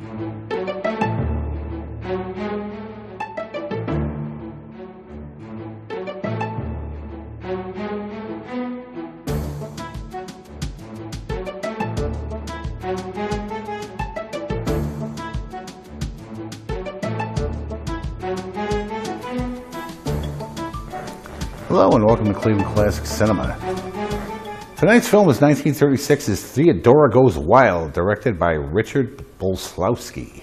Hello and welcome to Cleveland Classic Cinema. Tonight's film is 1936's Theodora Goes Wild, directed by Richard Bolslowski.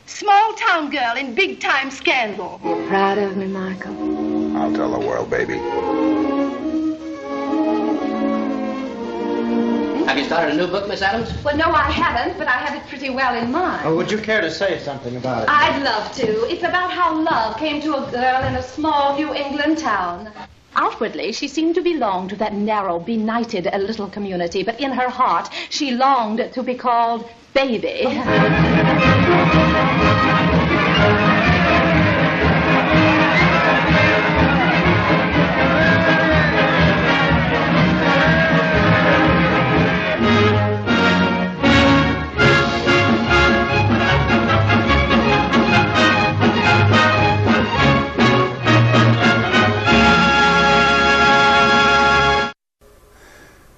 Small-town girl in big-time scandal. You're proud of me, Michael? I'll tell the world, baby. Have you started a new book, Miss Adams? Well, no, I haven't, but I have it pretty well in mind. Oh, would you care to say something about it? I'd love to. It's about how love came to a girl in a small New England town. Outwardly, she seemed to belong to that narrow, benighted little community, but in her heart, she longed to be called Baby.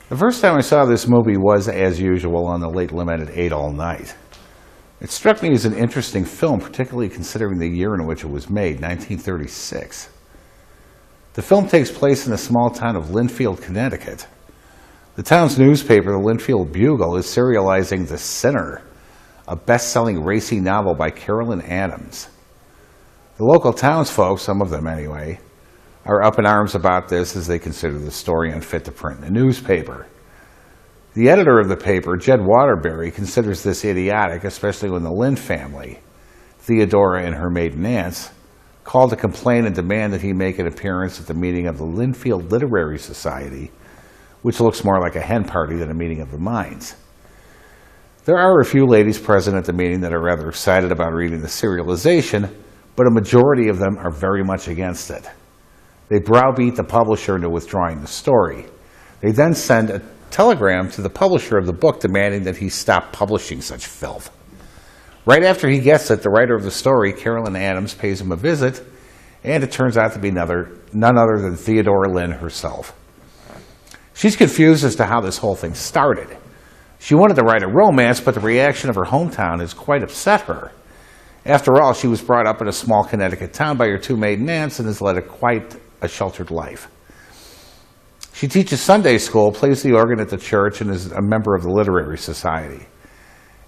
The first time I saw this movie was, as usual, on the late limited 8 all night. It struck me as an interesting film, particularly considering the year in which it was made, 1936. The film takes place in the small town of Linfield, Connecticut. The town's newspaper, the Linfield Bugle, is serializing The Sinner, a best-selling racy novel by Carolyn Adams. The local townsfolk, some of them anyway, are up in arms about this as they consider the story unfit to print in a newspaper. The editor of the paper, Jed Waterbury, considers this idiotic, especially when the Lynn family, Theodora and her maiden aunts, called to complain and demand that he make an appearance at the meeting of the Linfield Literary Society, which looks more like a hen party than a meeting of the minds. There are a few ladies present at the meeting that are rather excited about reading the serialization, but a majority of them are very much against it. They browbeat the publisher into withdrawing the story. They then send a telegram to the publisher of the book demanding that he stop publishing such filth. Right after he gets it, the writer of the story, Carolyn Adams, pays him a visit, and it turns out to be none other than Theodora Lynn herself. She's confused as to how this whole thing started. She wanted to write a romance, but the reaction of her hometown has quite upset her. After all, she was brought up in a small Connecticut town by her two maiden aunts and has led quite a sheltered life. She teaches Sunday school, plays the organ at the church, and is a member of the Literary Society.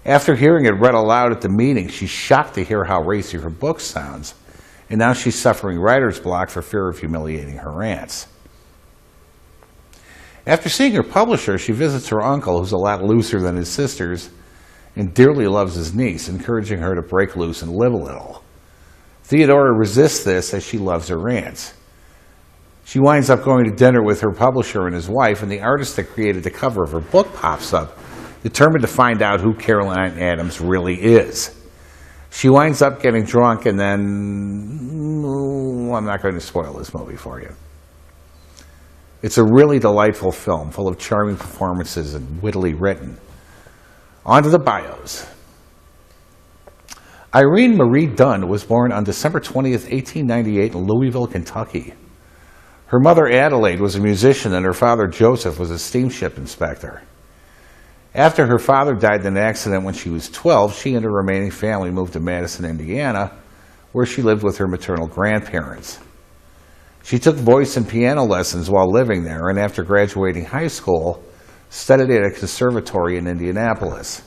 After hearing it read aloud at the meeting, she's shocked to hear how racy her book sounds, and now she's suffering writer's block for fear of humiliating her aunts. After seeing her publisher, she visits her uncle, who's a lot looser than his sisters, and dearly loves his niece, encouraging her to break loose and live a little. Theodora resists this as she loves her aunts. She winds up going to dinner with her publisher and his wife, and the artist that created the cover of her book pops up, determined to find out who Carolyn Adams really is. She winds up getting drunk, and then... I'm not going to spoil this movie for you. It's a really delightful film, full of charming performances and wittily written. On to the bios. Irene Marie Dunn was born on December 20th, 1898 in Louisville, Kentucky. Her mother, Adelaide, was a musician, and her father, Joseph, was a steamship inspector. After her father died in an accident when she was 12, she and her remaining family moved to Madison, Indiana, where she lived with her maternal grandparents. She took voice and piano lessons while living there, and after graduating high school, studied at a conservatory in Indianapolis.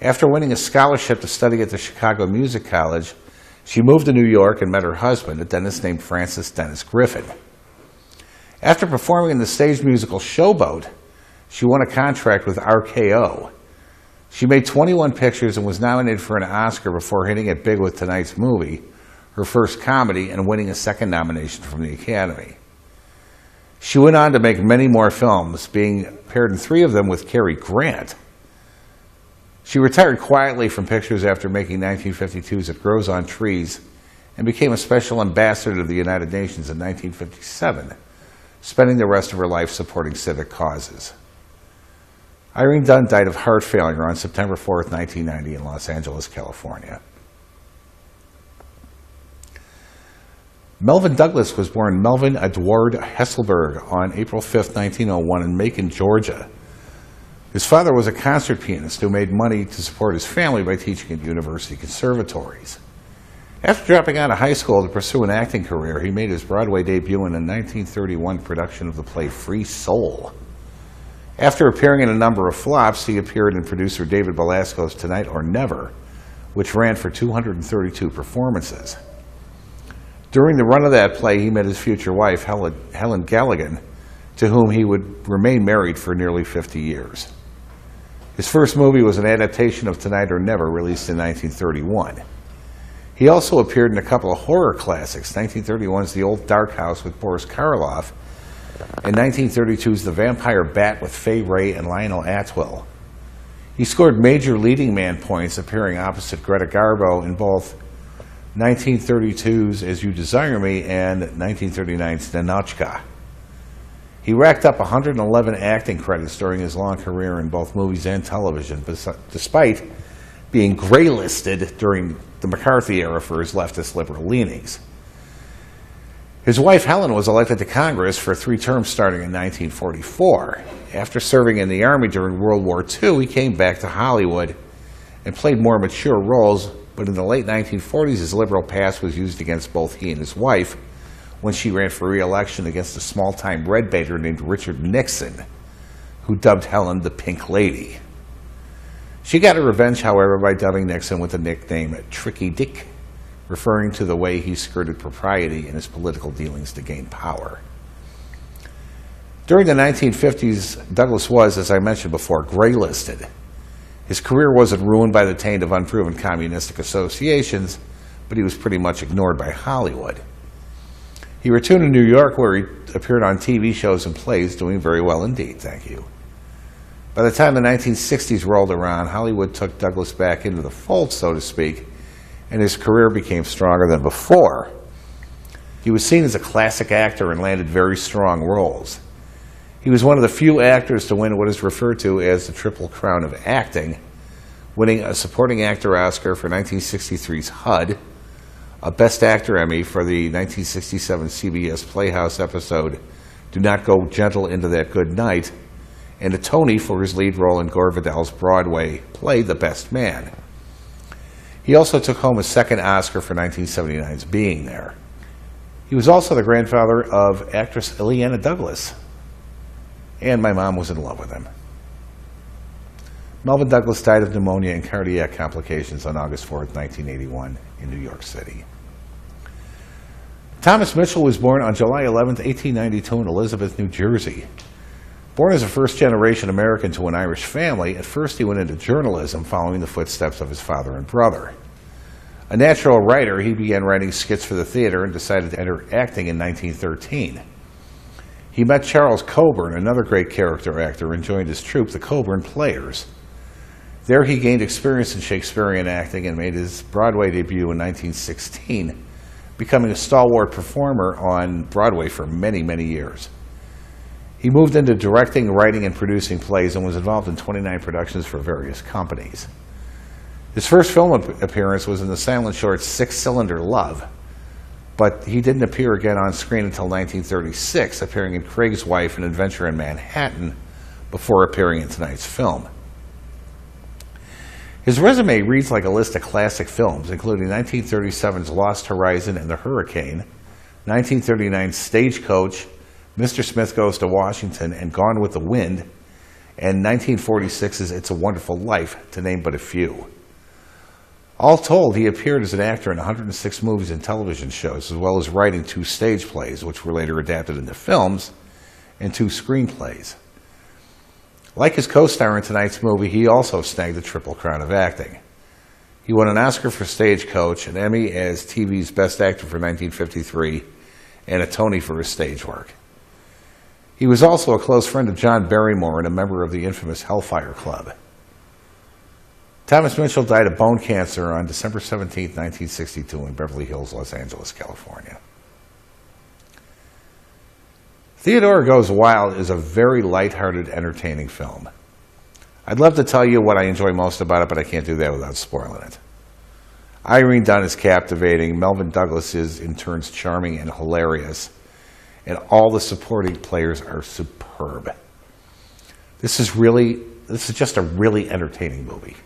After winning a scholarship to study at the Chicago Music College, she moved to New York and met her husband, a dentist named Francis Dennis Griffin. After performing in the stage musical Showboat, she won a contract with RKO. She made 21 pictures and was nominated for an Oscar before hitting it big with tonight's movie, her first comedy, and winning a second nomination from the Academy. She went on to make many more films, being paired in 3 of them with Cary Grant. She retired quietly from pictures after making 1952's It Grows on Trees and became a special ambassador to the United Nations in 1957, spending the rest of her life supporting civic causes. Irene Dunn died of heart failure on September 4th, 1990 in Los Angeles, California. Melvyn Douglas was born Melvyn Edward Hesselberg on April 5th, 1901 in Macon, Georgia. His father was a concert pianist who made money to support his family by teaching at university conservatories. After dropping out of high school to pursue an acting career, he made his Broadway debut in a 1931 production of the play Free Soul. After appearing in a number of flops, he appeared in producer David Belasco's Tonight or Never, which ran for 232 performances. During the run of that play, he met his future wife, Helen Galligan, to whom he would remain married for nearly 50 years. His first movie was an adaptation of Tonight or Never, released in 1931. He also appeared in a couple of horror classics, 1931's The Old Dark House with Boris Karloff, and 1932's The Vampire Bat with Fay Wray and Lionel Atwill. He scored major leading man points, appearing opposite Greta Garbo in both 1932's As You Desire Me and 1939's Nanochka. He racked up 111 acting credits during his long career in both movies and television, despite being gray-listed during the McCarthy era for his leftist liberal leanings. His wife Helen was elected to Congress for 3 terms starting in 1944. After serving in the Army during World War II, he came back to Hollywood and played more mature roles, but in the late 1940s, his liberal past was used against both he and his wife when she ran for re-election against a small-time red baiter named Richard Nixon, who dubbed Helen the Pink Lady. She got her revenge, however, by dubbing Nixon with the nickname Tricky Dick, referring to the way he skirted propriety in his political dealings to gain power. During the 1950s, Douglas was, as I mentioned before, gray-listed. His career wasn't ruined by the taint of unproven communistic associations, but he was pretty much ignored by Hollywood. He returned to New York, where he appeared on TV shows and plays, doing very well indeed, thank you. By the time the 1960s rolled around, Hollywood took Douglas back into the fold, so to speak, and his career became stronger than before. He was seen as a classic actor and landed very strong roles. He was one of the few actors to win what is referred to as the Triple Crown of Acting, winning a Supporting Actor Oscar for 1963's HUD, a Best Actor Emmy for the 1967 CBS Playhouse episode Do Not Go Gentle Into That Good Night, and a Tony for his lead role in Gore Vidal's Broadway play The Best Man. He also took home his second Oscar for 1979's Being There. He was also the grandfather of actress Ileana Douglas, and my mom was in love with him. Melvyn Douglas died of pneumonia and cardiac complications on August 4th, 1981 in New York City. Thomas Mitchell was born on July 11th, 1892 in Elizabeth, New Jersey. Born as a first-generation American to an Irish family, at first he went into journalism, following the footsteps of his father and brother. A natural writer, he began writing skits for the theater and decided to enter acting in 1913. He met Charles Coburn, another great character actor, and joined his troupe, the Coburn Players. There he gained experience in Shakespearean acting and made his Broadway debut in 1916, becoming a stalwart performer on Broadway for many, many years. He moved into directing, writing, and producing plays and was involved in 29 productions for various companies. His first film appearance was in the silent short Six-Cylinder Love, but he didn't appear again on screen until 1936, appearing in Craig's Wife and Adventure in Manhattan, before appearing in tonight's film. His resume reads like a list of classic films, including 1937's Lost Horizon and the Hurricane, 1939's Stagecoach, Mr. Smith Goes to Washington, and Gone with the Wind, and 1946's It's a Wonderful Life, to name but a few. All told, he appeared as an actor in 106 movies and television shows, as well as writing 2 stage plays, which were later adapted into films, and 2 screenplays. Like his co-star in tonight's movie, he also snagged the Triple Crown of acting. He won an Oscar for Stagecoach, an Emmy as TV's Best Actor for 1953, and a Tony for his stage work. He was also a close friend of John Barrymore and a member of the infamous Hellfire Club. Thomas Mitchell died of bone cancer on December 17, 1962 in Beverly Hills, Los Angeles, California. Theodora Goes Wild is a very lighthearted, entertaining film. I'd love to tell you what I enjoy most about it, but I can't do that without spoiling it. Irene Dunn is captivating, Melvyn Douglas is, in turns, charming and hilarious, and all the supporting players are superb. This is just a really entertaining movie.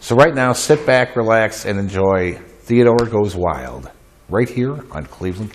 So right now, sit back, relax, and enjoy Theodora Goes Wild, right here on Cleveland.